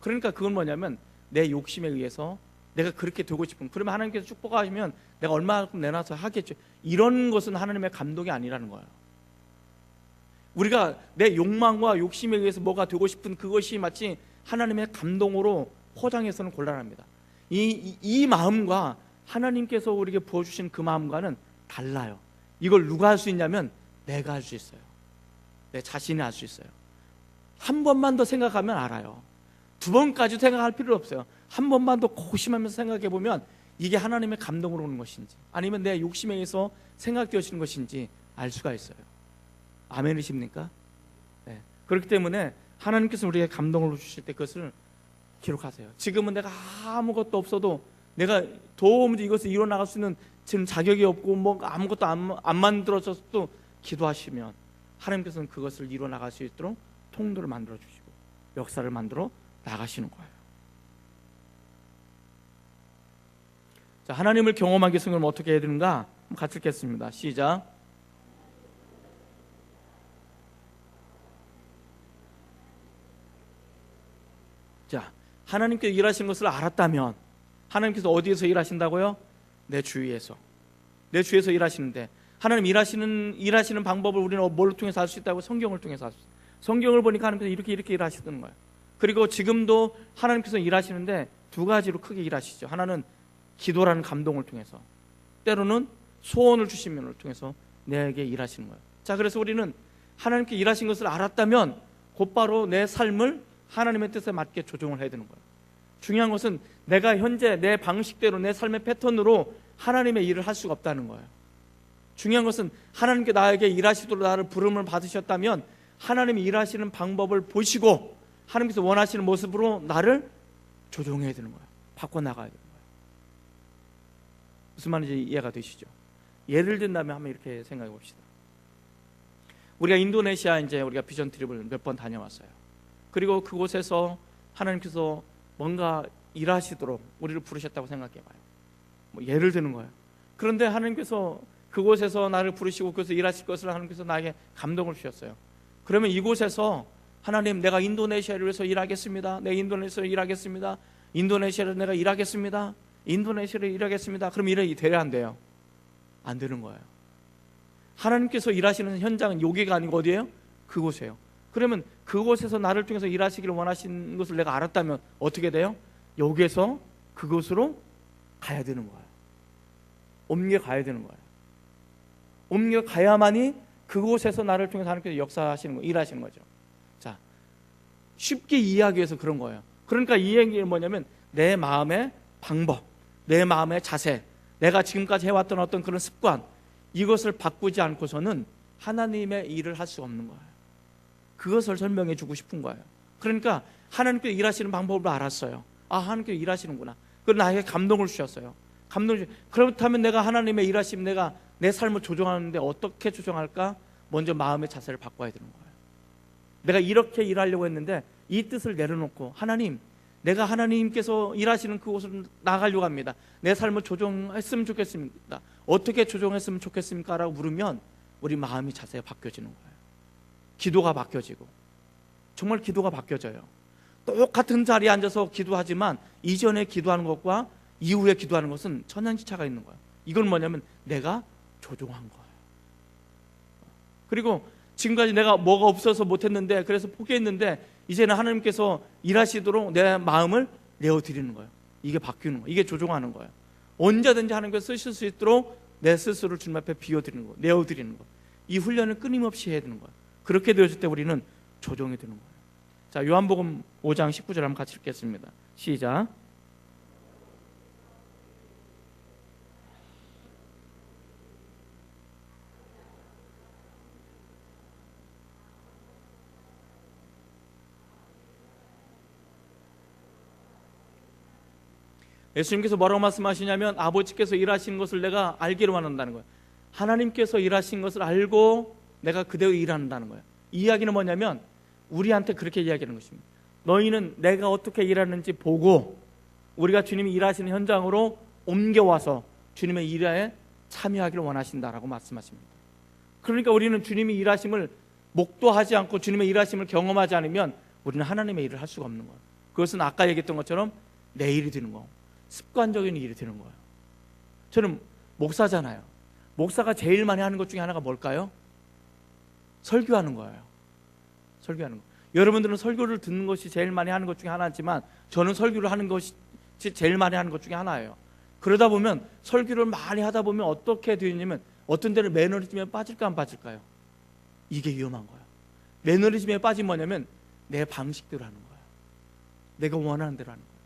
그러니까 그건 뭐냐면 내 욕심에 의해서 내가 그렇게 되고 싶은, 그러면 하나님께서 축복하시면 내가 얼마만큼 내놔서 하겠죠. 이런 것은 하나님의 감동이 아니라는 거예요. 우리가 내 욕망과 욕심에 의해서 뭐가 되고 싶은 그것이 마치 하나님의 감동으로 포장해서는 곤란합니다. 이 마음과 하나님께서 우리에게 부어주신 그 마음과는 달라요. 이걸 누가 할 수 있냐면 내가 할 수 있어요. 내 자신이 할 수 있어요. 한 번만 더 생각하면 알아요. 두 번까지 생각할 필요 없어요. 한 번만 더 고심하면서 생각해 보면 이게 하나님의 감동으로 오는 것인지 아니면 내 욕심에 의해서 생각되어지는 것인지 알 수가 있어요. 아멘이십니까? 네. 그렇기 때문에 하나님께서 우리에게 감동을 주실 때 그것을 기록하세요. 지금은 내가 아무것도 없어도 내가 도무지 이것을 이뤄나갈 수 있는 지금 자격이 없고 뭐 아무것도 안 만들어져도 기도하시면 하나님께서는 그것을 이뤄나갈 수 있도록 통로를 만들어 주시고 역사를 만들어 나가시는 거예요. 자, 하나님을 경험하기 위해서 그럼 어떻게 해야 되는가? 같이 읽겠습니다. 시작. 자, 하나님께서 일하시는 것을 알았다면 하나님께서 어디에서 일하신다고요? 내 주위에서. 내 주위에서 일하시는데 하나님 일하시는 방법을 우리는 뭘로 통해서 알 수 있다고? 성경을 통해서 알 수 있어요. 성경을 보니까 하나님께서 이렇게 일하시는 거예요. 그리고 지금도 하나님께서 일하시는데 두 가지로 크게 일하시죠. 하나는 기도라는 감동을 통해서, 때로는 소원을 주시는 걸 통해서 내게 일하시는 거예요. 자, 그래서 우리는 하나님께 일하신 것을 알았다면 곧바로 내 삶을 하나님의 뜻에 맞게 조정을 해야 되는 거예요. 중요한 것은 내가 현재 내 방식대로 내 삶의 패턴으로 하나님의 일을 할 수가 없다는 거예요. 중요한 것은 하나님께 나에게 일하시도록 나를 부름을 받으셨다면 하나님이 일하시는 방법을 보시고 하나님께서 원하시는 모습으로 나를 조정해야 되는 거예요. 바꿔나가야 되는 거예요. 무슨 말인지 이해가 되시죠? 예를 든다면 한번 이렇게 생각해 봅시다. 우리가 인도네시아 이제 우리가 비전 트립을 몇 번 다녀왔어요. 그리고 그곳에서 하나님께서 뭔가 일하시도록 우리를 부르셨다고 생각해 봐요. 뭐 예를 드는 거예요. 그런데 하나님께서 그곳에서 나를 부르시고 그것을 일하실 것을 하나님께서 나에게 감동을 주셨어요. 그러면 이곳에서 하나님, 내가 인도네시아를 위해서 일하겠습니다. 내 인도네시아를 일하겠습니다. 인도네시아를 내가 일하겠습니다. 인도네시아를 일하겠습니다. 그럼 일이 돼야 안 돼요? 안 되는 거예요. 하나님께서 일하시는 현장은 여기가 아니고 어디예요? 그곳이에요. 그러면 그곳에서 나를 통해서 일하시기를 원하시는 것을 내가 알았다면 어떻게 돼요? 여기에서 그곳으로 가야 되는 거예요. 옮겨가야 되는 거예요. 옮겨가야만이 그곳에서 나를 통해서 하나님께서 역사하시는 거, 일하시는 거죠. 자, 쉽게 이해하기 위해서 그런 거예요. 그러니까 이 얘기는 뭐냐면 내 마음의 방법, 내 마음의 자세, 내가 지금까지 해왔던 어떤 그런 습관, 이것을 바꾸지 않고서는 하나님의 일을 할 수 없는 거예요. 그것을 설명해 주고 싶은 거예요. 그러니까 하나님께서 일하시는 방법을 알았어요. 아, 하나님께서 일하시는구나. 그리고 나에게 감동을 주셨어요. 그렇다면 내가 하나님의 일하시면 내가 내 삶을 조정하는데 어떻게 조정할까? 먼저 마음의 자세를 바꿔야 되는 거예요. 내가 이렇게 일하려고 했는데 이 뜻을 내려놓고 하나님, 내가 하나님께서 일하시는 그곳으로 나가려고 합니다. 내 삶을 조정했으면 좋겠습니다. 어떻게 조정했으면 좋겠습니까? 라고 물으면 우리 마음이 자세가 바뀌어지는 거예요. 기도가 바뀌어지고, 정말 기도가 바뀌어져요. 똑같은 자리에 앉아서 기도하지만 이전에 기도하는 것과 이후에 기도하는 것은 천양지차가 있는 거예요. 이건 뭐냐면 내가 조종한 거예요. 그리고 지금까지 내가 뭐가 없어서 못했는데, 그래서 포기했는데, 이제는 하나님께서 일하시도록 내 마음을 내어드리는 거예요. 이게 바뀌는 거예요. 이게 조종하는 거예요. 언제든지 하나님께서 쓰실 수 있도록 내 스스로를 주님 앞에 비워드리는 거예요. 내어드리는 거예요. 이 훈련을 끊임없이 해야 되는 거예요. 그렇게 되었을 때 우리는 조종이 되는 거예요. 자, 요한복음 5장 19절 한번 같이 읽겠습니다. 시작. 예수님께서 뭐라고 말씀하시냐면 아버지께서 일하시는 것을 내가 알기로 원한다는 거예요. 하나님께서 일하신 것을 알고 내가 그대로 일한다는 거예요. 이 이야기는 뭐냐면 우리한테 그렇게 이야기하는 것입니다. 너희는 내가 어떻게 일하는지 보고 우리가 주님이 일하시는 현장으로 옮겨와서 주님의 일에 참여하기를 원하신다라고 말씀하십니다. 그러니까 우리는 주님이 일하심을 목도하지 않고 주님의 일하심을 경험하지 않으면 우리는 하나님의 일을 할 수가 없는 거예요. 그것은 아까 얘기했던 것처럼 내 일이 되는 거고 습관적인 일이 되는 거예요. 저는 목사잖아요. 목사가 제일 많이 하는 것 중에 하나가 뭘까요? 설교하는 거예요. 설교하는 거. 여러분들은 설교를 듣는 것이 제일 많이 하는 것 중에 하나지만 저는 설교를 하는 것이 제일 많이 하는 것 중에 하나예요. 그러다 보면 설교를 많이 하다 보면 어떻게 되냐면 어떤 데는 매너리즘에 빠질까 안 빠질까요? 이게 위험한 거예요. 매너리즘에 빠지면 뭐냐면 내 방식대로 하는 거예요. 내가 원하는 대로 하는 거예요.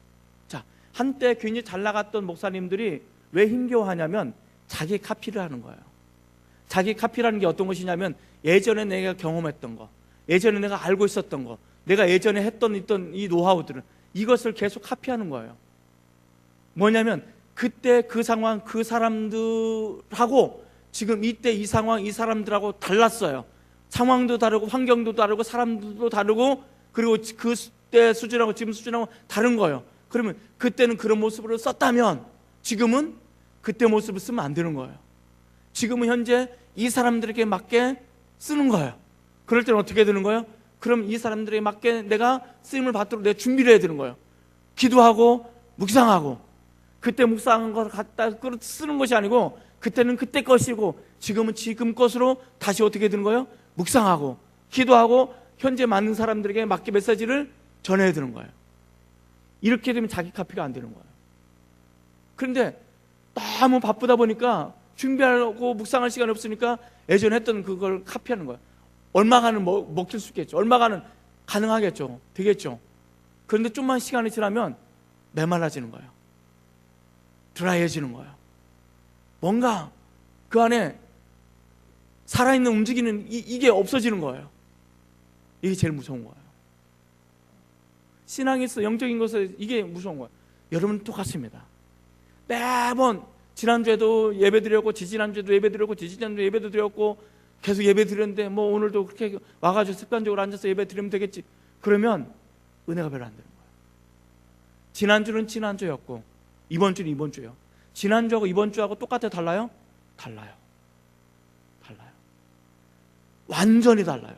자, 한때 괜히 잘 나갔던 목사님들이 왜 힘겨워하냐면 자기 카피를 하는 거예요. 자기 카피라는 게 어떤 것이냐면 예전에 내가 경험했던 거, 예전에 내가 알고 있었던 거, 내가 예전에 있던 이 노하우들을 이것을 계속 카피하는 거예요. 뭐냐면 그때 그 상황 그 사람들하고 지금 이때 이 상황 이 사람들하고 달랐어요. 상황도 다르고 환경도 다르고 사람들도 다르고 그리고 그때 수준하고 지금 수준하고 다른 거예요. 그러면 그때는 그런 모습으로 썼다면 지금은 그때 모습을 쓰면 안 되는 거예요. 지금은 현재 이 사람들에게 맞게 쓰는 거예요. 그럴 때는 어떻게 되는 거예요? 그럼 이 사람들에게 맞게 내가 쓰임을 받도록 내가 준비를 해야 되는 거예요. 기도하고 묵상하고 그때 묵상한 걸 갖다 쓰는 것이 아니고 그때는 그때 것이고 지금은 지금 것으로 다시 어떻게 되는 거예요? 묵상하고 기도하고 현재 맞는 사람들에게 맞게 메시지를 전해야 되는 거예요. 이렇게 되면 자기 카피가 안 되는 거예요. 그런데 너무 바쁘다 보니까 준비하고 묵상할 시간이 없으니까 예전에 했던 그걸 카피하는 거예요. 얼마간은 먹힐 수 있겠죠. 얼마간은 가능하겠죠. 되겠죠. 그런데 좀만 시간이 지나면 메말라지는 거예요. 드라이해지는 거예요. 뭔가 그 안에 살아있는 움직이는 이게 없어지는 거예요. 이게 제일 무서운 거예요. 신앙이 있어 영적인 것에 이게 무서운 거예요. 여러분 똑같습니다. 매번 지난주에도 예배 드렸고 지지난주에도 예배 드렸고 지지난주에 예배도 드렸고 계속 예배 드렸는데 뭐 오늘도 그렇게 와가지고 습관적으로 앉아서 예배 드리면 되겠지. 그러면 은혜가 별로 안 되는 거예요. 지난주는 지난주였고 이번 주는 이번 주예요. 지난주하고 이번 주하고 똑같아요? 달라요? 달라요. 완전히 달라요.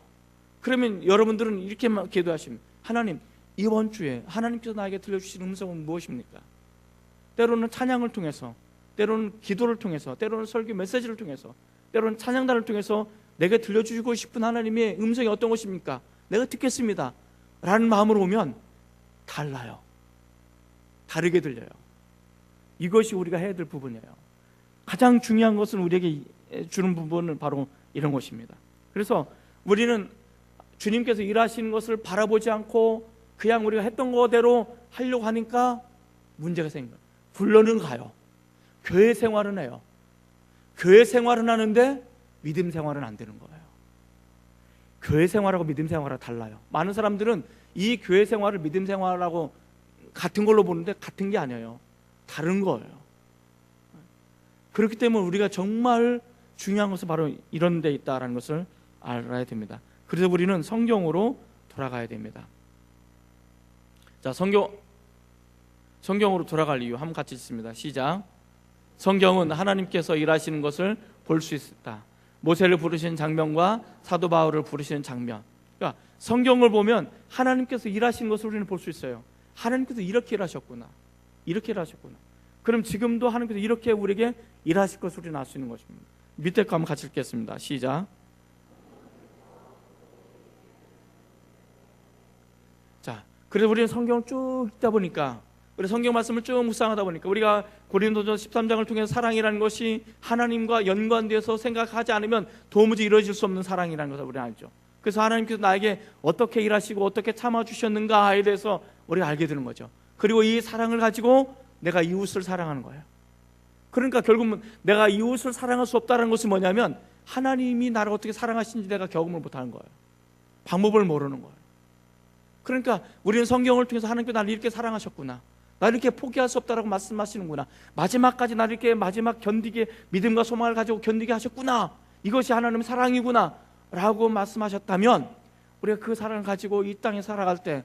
그러면 여러분들은 이렇게만 기도하시면 하나님 이번 주에 하나님께서 나에게 들려주신 음성은 무엇입니까? 때로는 찬양을 통해서, 때로는 기도를 통해서, 때로는 설교 메시지를 통해서, 때로는 찬양단을 통해서 내게 들려주시고 싶은 하나님의 음성이 어떤 것입니까? 내가 듣겠습니다 라는 마음으로 오면 달라요. 다르게 들려요. 이것이 우리가 해야 될 부분이에요. 가장 중요한 것은 우리에게 주는 부분은 바로 이런 것입니다. 그래서 우리는 주님께서 일하시는 것을 바라보지 않고 그냥 우리가 했던 거대로 하려고 하니까 문제가 생겨요. 불러는 가요. 교회 생활은 해요. 교회 생활은 하는데 믿음 생활은 안 되는 거예요. 교회 생활하고 믿음 생활하고 달라요. 많은 사람들은 이 교회 생활을 믿음 생활하고 같은 걸로 보는데 같은 게 아니에요. 다른 거예요. 그렇기 때문에 우리가 정말 중요한 것은 바로 이런 데 있다는 것을 알아야 됩니다. 그래서 우리는 성경으로 돌아가야 됩니다. 자, 성경으로 돌아갈 이유 한번 같이 읽습니다. 시작. 성경은 하나님께서 일하시는 것을 볼 수 있다. 모세를 부르시는 장면과 사도 바울을 부르시는 장면. 그러니까 성경을 보면 하나님께서 일하시는 것을 우리는 볼 수 있어요. 하나님께서 이렇게 일하셨구나. 이렇게 일하셨구나. 그럼 지금도 하나님께서 이렇게 우리에게 일하실 것을 우리는 알 수 있는 것입니다. 밑에 거 한번 같이 읽겠습니다. 시작. 자, 그래서 우리는 성경을 쭉 읽다 보니까, 우리 성경 말씀을 쭉 묵상하다 보니까 우리가 고린도전 13장을 통해서 사랑이라는 것이 하나님과 연관되어서 생각하지 않으면 도무지 이루어질 수 없는 사랑이라는 것을 우리는 알죠. 그래서 하나님께서 나에게 어떻게 일하시고 어떻게 참아주셨는가에 대해서 우리가 알게 되는 거죠. 그리고 이 사랑을 가지고 내가 이웃을 사랑하는 거예요. 그러니까 결국은 내가 이웃을 사랑할 수 없다는 것이 뭐냐면 하나님이 나를 어떻게 사랑하시는지 내가 경험을 못하는 거예요. 방법을 모르는 거예요. 그러니까 우리는 성경을 통해서 하나님께서 나를 이렇게 사랑하셨구나, 나를 이렇게 포기할 수 없다라고 말씀하시는구나, 마지막까지 나를 이렇게 마지막 견디게 믿음과 소망을 가지고 견디게 하셨구나, 이것이 하나님의 사랑이구나 라고 말씀하셨다면 우리가 그 사랑을 가지고 이 땅에 살아갈 때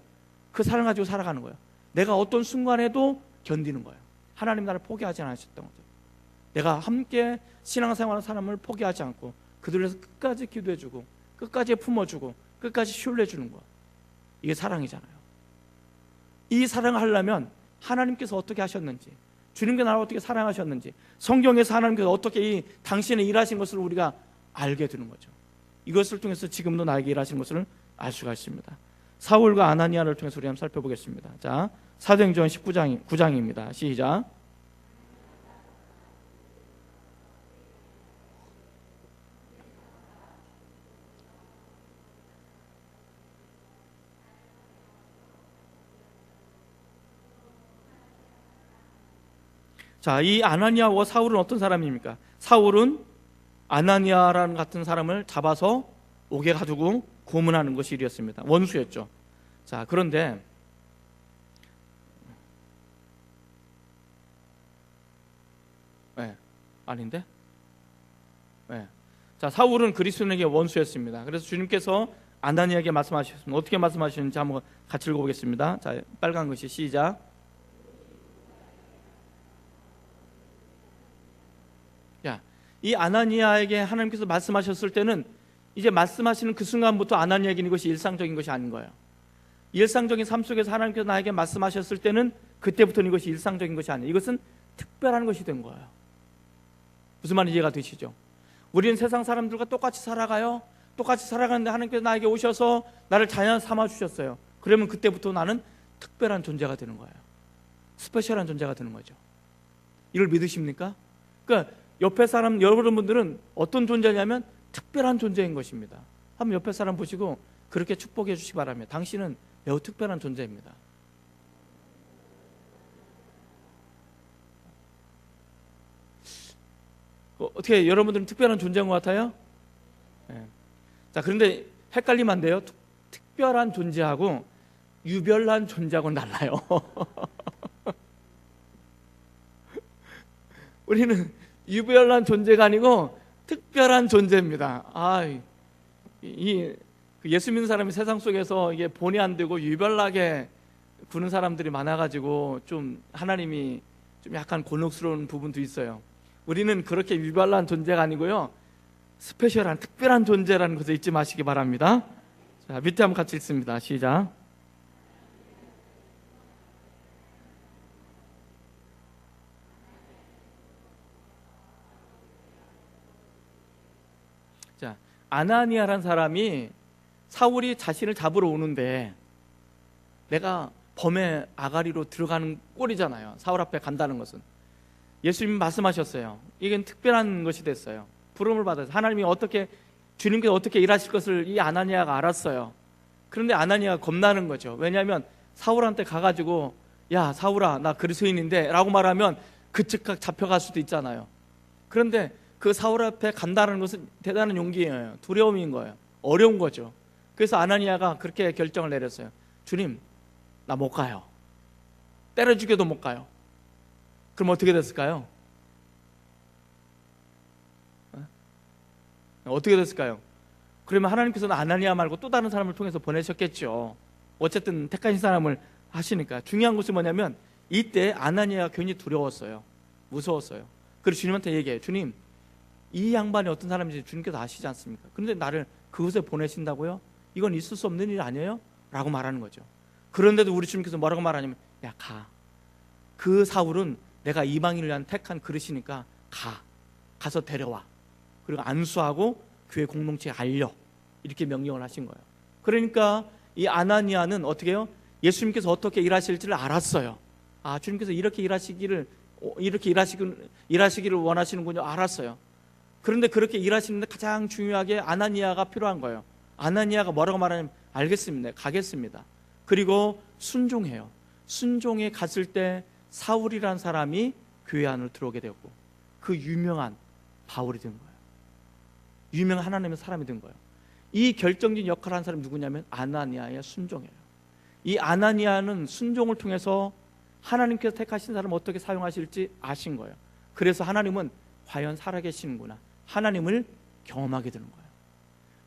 그 사랑을 가지고 살아가는 거예요. 내가 어떤 순간에도 견디는 거예요. 하나님 나를 포기하지 않으셨던 거죠. 내가 함께 신앙생활하는 사람을 포기하지 않고 그들을 위해서 끝까지 기도해주고 끝까지 품어주고 끝까지 신뢰해주는 거예요. 이게 사랑이잖아요. 이 사랑을 하려면 하나님께서 어떻게 하셨는지, 주님께 나를 어떻게 사랑하셨는지, 성경에서 하나님께서 어떻게 이 당신의 일하신 것을 우리가 알게 되는 거죠. 이것을 통해서 지금도 나에게 일하신 것을 알 수가 있습니다. 사울과 아나니아를 통해서 우리 한번 살펴보겠습니다. 자, 사도행전 9장입니다. 시작. 자, 이 아나니아와 사울은 어떤 사람입니까? 사울은 아나니아라는 같은 사람을 잡아서 옥에 가두고 고문하는 것이 일이었습니다. 원수였죠. 자, 그런데 아닌데? 자, 사울은 그리스도인에게 원수였습니다. 그래서 주님께서 아나니아에게 말씀하셨습니다. 어떻게 말씀하시는지 한번 같이 읽어보겠습니다. 자, 빨간 글씨 시작. 자, 이 아나니아에게 하나님께서 말씀하셨을 때는 이제 말씀하시는 그 순간부터 아나니아에게는 이것이 일상적인 것이 아닌 거예요. 일상적인 삶 속에서 하나님께서 나에게 말씀하셨을 때는 그때부터는 이것이 일상적인 것이 아니에요. 이것은 특별한 것이 된 거예요. 무슨 말인지 이해가 되시죠? 우리는 세상 사람들과 똑같이 살아가요. 똑같이 살아가는데 하나님께서 나에게 오셔서 나를 자녀 삼아 주셨어요. 그러면 그때부터 나는 특별한 존재가 되는 거예요. 스페셜한 존재가 되는 거죠. 이걸 믿으십니까? 그러니까 옆에 사람, 여러분들은 어떤 존재냐면 특별한 존재인 것입니다. 한번 옆에 사람 보시고 그렇게 축복해 주시기 바랍니다. 당신은 매우 특별한 존재입니다. 어떻게 여러분들은 특별한 존재인 것 같아요? 네. 자, 그런데 헷갈리면 안 돼요. 특별한 존재하고 유별난 존재하고는 달라요. 우리는 유별난 존재가 아니고 특별한 존재입니다. 예수 믿는 사람이 세상 속에서 이게 본이 안 되고 유별나게 구는 사람들이 많아가지고 좀 하나님이 좀 약간 곤혹스러운 부분도 있어요. 우리는 그렇게 유별난 존재가 아니고요, 스페셜한 특별한 존재라는 것을 잊지 마시기 바랍니다. 자, 밑에 한번 같이 읽습니다. 시작. 자, 아나니아라는 사람이 사울이 자신을 잡으러 오는데 내가 범의 아가리로 들어가는 꼴이잖아요. 사울 앞에 간다는 것은. 예수님이 말씀하셨어요. 이건 특별한 것이 됐어요. 부름을 받아서 하나님이 어떻게, 주님께서 어떻게 일하실 것을 이 아나니아가 알았어요. 그런데 아나니아가 겁나는 거죠. 왜냐하면 사울한테 가가지고 야, 사울아, 나 그리스도인인데 라고 말하면 그 즉각 잡혀갈 수도 있잖아요. 그런데 그 사울 앞에 간다는 것은 대단한 용기예요. 두려움인 거예요. 어려운 거죠. 그래서 아나니아가 그렇게 결정을 내렸어요. 주님, 나 못 가요. 때려 죽여도 못 가요. 그럼 어떻게 됐을까요? 어떻게 됐을까요? 그러면 하나님께서는 아나니아 말고 또 다른 사람을 통해서 보내셨겠죠. 어쨌든 택하신 사람을 하시니까. 중요한 것은 뭐냐면 이때 아나니아가 괜히 두려웠어요. 무서웠어요. 그래서 주님한테 얘기해요. 주님, 이 양반이 어떤 사람인지 주님께서 아시지 않습니까? 그런데 나를 그곳에 보내신다고요? 이건 있을 수 없는 일 아니에요? 라고 말하는 거죠. 그런데도 우리 주님께서 뭐라고 말하냐면 야, 가. 그 사울은 내가 이방인을 위한 택한 그릇이니까 가서 데려와. 그리고 안수하고 교회 공동체에 알려. 이렇게 명령을 하신 거예요. 그러니까 이 아나니아는 어떻게 해요? 예수님께서 어떻게 일하실지를 알았어요. 주님께서 이렇게 일하시기를 원하시는군요. 알았어요. 그런데 그렇게 일하시는데 가장 중요하게 아나니아가 필요한 거예요. 아나니아가 뭐라고 말하냐면 알겠습니다. 가겠습니다. 그리고 순종해요. 순종에 갔을 때 사울이라는 사람이 교회 안으로 들어오게 되었고 그 유명한 바울이 된 거예요. 유명한 하나님의 사람이 된 거예요. 이 결정적인 역할을 한 사람이 누구냐면 아나니아의 순종이에요. 이 아나니아는 순종을 통해서 하나님께서 택하신 사람을 어떻게 사용하실지 아신 거예요. 그래서 하나님은 과연 살아계시는구나, 하나님을 경험하게 되는 거예요.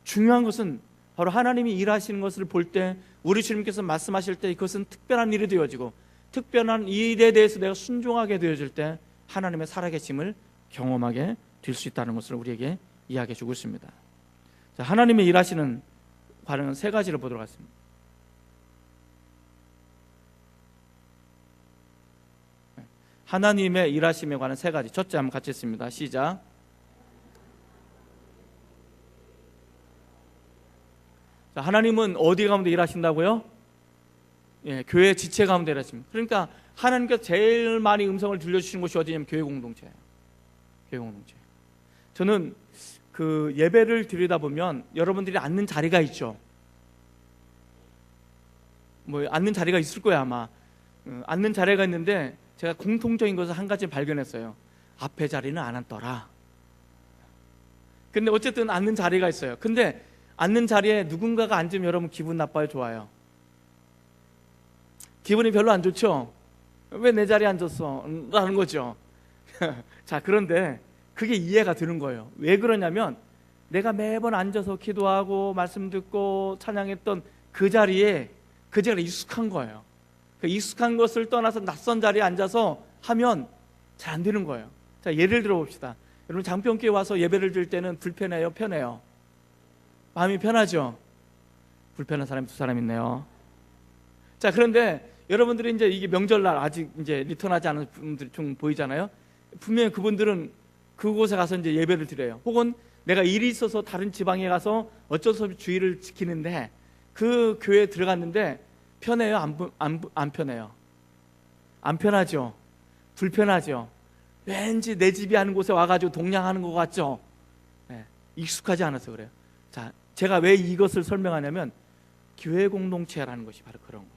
중요한 것은 바로 하나님이 일하시는 것을 볼 때, 우리 주님께서 말씀하실 때 그것은 특별한 일이 되어지고 특별한 일에 대해서 내가 순종하게 되어질 때 하나님의 살아계심을 경험하게 될 수 있다는 것을 우리에게 이야기해 주고 있습니다. 자, 하나님의 일하시는 과정은 세 가지를 보도록 하겠습니다. 하나님의 일하심에 관한 세 가지. 첫째 한번 같이 읽습니다. 시작. 자, 하나님은 어디 가운데 일하신다고요? 교회 지체 가운데 일하십니다. 그러니까 하나님께서 제일 많이 음성을 들려주시는 곳이 어디냐면 교회 공동체예요. 교회 공동체. 저는 그 예배를 드리다 보면 여러분들이 앉는 자리가 있죠. 앉는 자리가 있을 거야 아마. 앉는 자리가 있는데 제가 공통적인 것을 한 가지 발견했어요. 앞에 자리는 안 앉더라. 근데 어쨌든 앉는 자리가 있어요. 근데 앉는 자리에 누군가가 앉으면 여러분 기분 나빠요, 좋아요? 기분이 별로 안 좋죠? 왜 내 자리에 앉았어? 라는 거죠. 자, 그런데 그게 이해가 되는 거예요. 왜 그러냐면 내가 매번 앉아서 기도하고 말씀 듣고 찬양했던 그 자리에 익숙한 거예요. 그 익숙한 것을 떠나서 낯선 자리에 앉아서 하면 잘 안 되는 거예요. 자, 예를 들어 봅시다. 여러분 장평교회 와서 예배를 드릴 때는 불편해요, 편해요? 마음이 편하죠? 불편한 사람이 두 사람 있네요. 자, 그런데 여러분들이 이제 이게 명절날 아직 이제 리턴하지 않은 분들이 좀 보이잖아요. 분명히 그분들은 그곳에 가서 이제 예배를 드려요. 혹은 내가 일이 있어서 다른 지방에 가서 어쩔 수 없이 주의를 지키는데 그 교회에 들어갔는데 편해요? 안 편해요? 안 편하죠? 불편하죠? 왠지 내 집이 하는 곳에 와가지고 동냥하는 것 같죠? 익숙하지 않아서 그래요. 자, 제가 왜 이것을 설명하냐면 교회 공동체라는 것이 바로 그런 거예요.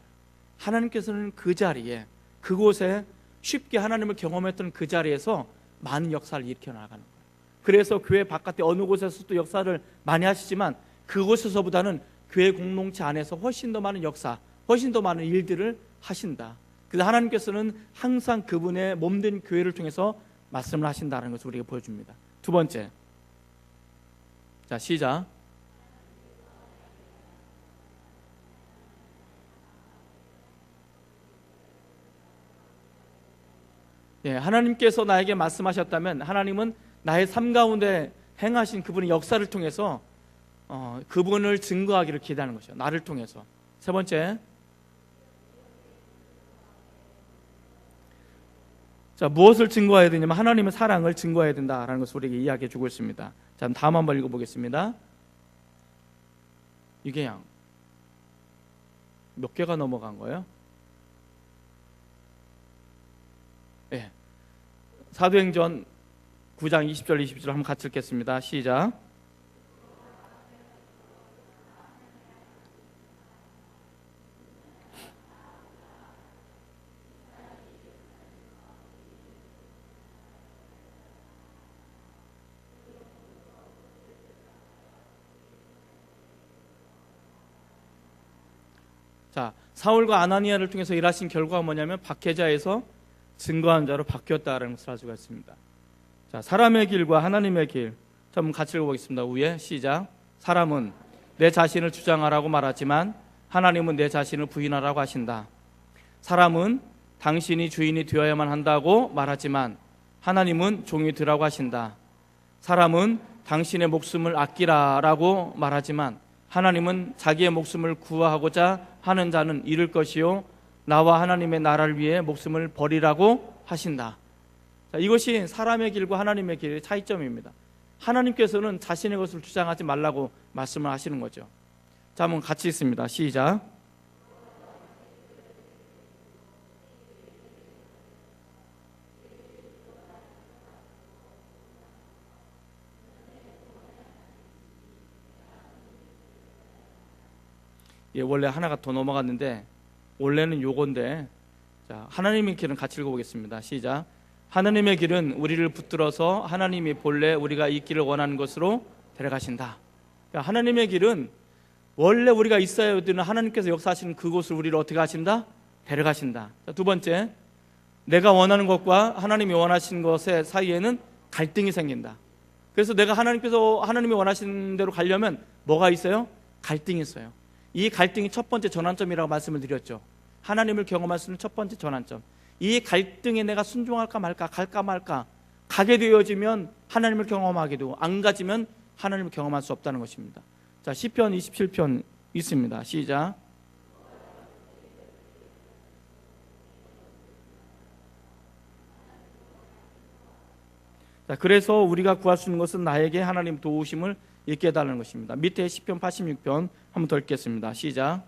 하나님께서는 그 자리에, 그곳에 쉽게 하나님을 경험했던 그 자리에서 많은 역사를 일으켜 나가는 거예요. 그래서 교회 바깥에 어느 곳에서도 역사를 많이 하시지만 그곳에서보다는 교회 공동체 안에서 훨씬 더 많은 역사, 훨씬 더 많은 일들을 하신다. 그래서 하나님께서는 항상 그분의 몸된 교회를 통해서 말씀을 하신다는 것을 우리에게 보여줍니다. 두 번째, 자, 시작. 하나님께서 나에게 말씀하셨다면 하나님은 나의 삶 가운데 행하신 그분의 역사를 통해서 그분을 증거하기를 기대하는 것이죠. 나를 통해서. 세 번째, 자, 무엇을 증거해야 되냐면 하나님의 사랑을 증거해야 된다라는 것을 우리에게 이야기해 주고 있습니다. 자, 다음 한번 읽어보겠습니다. 이게 양 몇 개가 넘어간 거예요? 사도행전 9장 20절 21절 한번 같이 읽겠습니다. 시작. 자, 사울과 아나니아를 통해서 일하신 결과가 뭐냐면 박해자에서 증거한 자로 바뀌었다라는 것을 알 수가 있습니다. 자, 사람의 길과 하나님의 길, 한번 같이 읽어보겠습니다. 위에 시작. 사람은 내 자신을 주장하라고 말하지만 하나님은 내 자신을 부인하라고 하신다. 사람은 당신이 주인이 되어야만 한다고 말하지만 하나님은 종이 되라고 하신다. 사람은 당신의 목숨을 아끼라라고 말하지만 하나님은 자기의 목숨을 구하고자 하는 자는 잃을 것이요 나와 하나님의 나라를 위해 목숨을 버리라고 하신다. 자, 이것이 사람의 길과 하나님의 길의 차이점입니다. 하나님께서는 자신의 것을 주장하지 말라고 말씀을 하시는 거죠. 자, 한번 같이 읽습니다. 시작. 예, 원래 하나가 더 넘어갔는데 원래는 요건데, 자, 하나님의 길은 같이 읽어보겠습니다. 시작. 하나님의 길은 우리를 붙들어서 하나님이 본래 우리가 있기를 원하는 것으로 데려가신다. 그러니까 하나님의 길은 원래 우리가 있어야 되는 하나님께서 역사하시는 그곳을 우리를 어떻게 하신다? 데려가신다. 자, 두 번째, 내가 원하는 것과 하나님이 원하시는 것의 사이에는 갈등이 생긴다. 그래서 내가 하나님이 원하시는 대로 가려면 뭐가 있어요? 갈등이 있어요. 이 갈등이 첫 번째 전환점이라고 말씀을 드렸죠. 하나님을 경험할 수 있는 첫 번째 전환점. 이 갈등에 내가 순종할까 말까, 갈까 말까, 가게 되어지면 하나님을 경험하게 되고, 안 가지면 하나님을 경험할 수 없다는 것입니다. 자, 시편 27편 있습니다. 시작. 자, 그래서 우리가 구할 수 있는 것은 나에게 하나님 도우심을 읽게 해달라는 것입니다. 밑에 시편 86편 한번 더 읽겠습니다. 시작.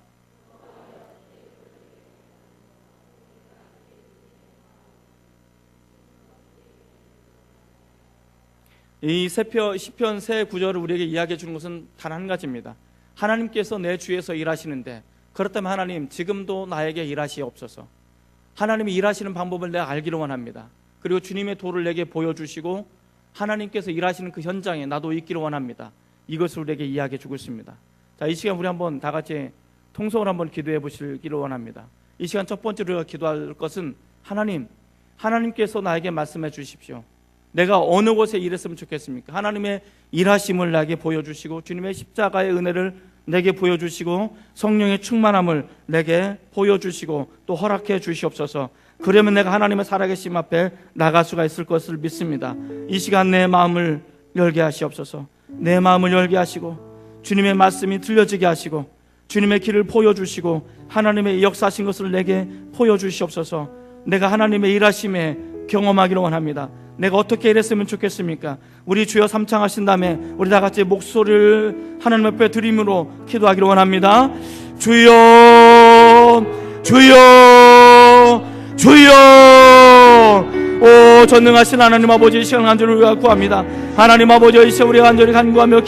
이 시편 세 구절을 우리에게 이야기해 주는 것은 단 한 가지입니다. 하나님께서 내 주에서 일하시는데, 그렇다면 하나님 지금도 나에게 일하시옵소서. 하나님이 일하시는 방법을 내가 알기를 원합니다. 그리고 주님의 도를 내게 보여주시고 하나님께서 일하시는 그 현장에 나도 있기를 원합니다. 이것을 우리에게 이야기해 주고 있습니다. 자, 이 시간 우리 한번 다 같이 통성을 한번 기도해 보시기를 원합니다. 이 시간 첫 번째로 우리가 기도할 것은 하나님께서 나에게 말씀해 주십시오. 내가 어느 곳에 일했으면 좋겠습니까? 하나님의 일하심을 나에게 보여주시고 주님의 십자가의 은혜를 내게 보여주시고 성령의 충만함을 내게 보여주시고 또 허락해 주시옵소서. 그러면 내가 하나님의 살아계심 앞에 나갈 수가 있을 것을 믿습니다. 이 시간 내 마음을 열게 하시옵소서. 내 마음을 열게 하시고 주님의 말씀이 들려지게 하시고 주님의 길을 보여주시고 하나님의 역사하신 것을 내게 보여주시옵소서. 내가 하나님의 일하심에 경험하기를 원합니다. 내가 어떻게 일했으면 좋겠습니까? 우리 주여 삼창하신 다음에 우리 다 같이 목소리를 하나님 앞에 드림으로 기도하기를 원합니다. 주여, 주여, 주여. 오 전능하신 하나님 아버지, 이 시간 간절히 우리가 구합니다. 하나님 아버지, 이 시간 우리가 간절히 간구하며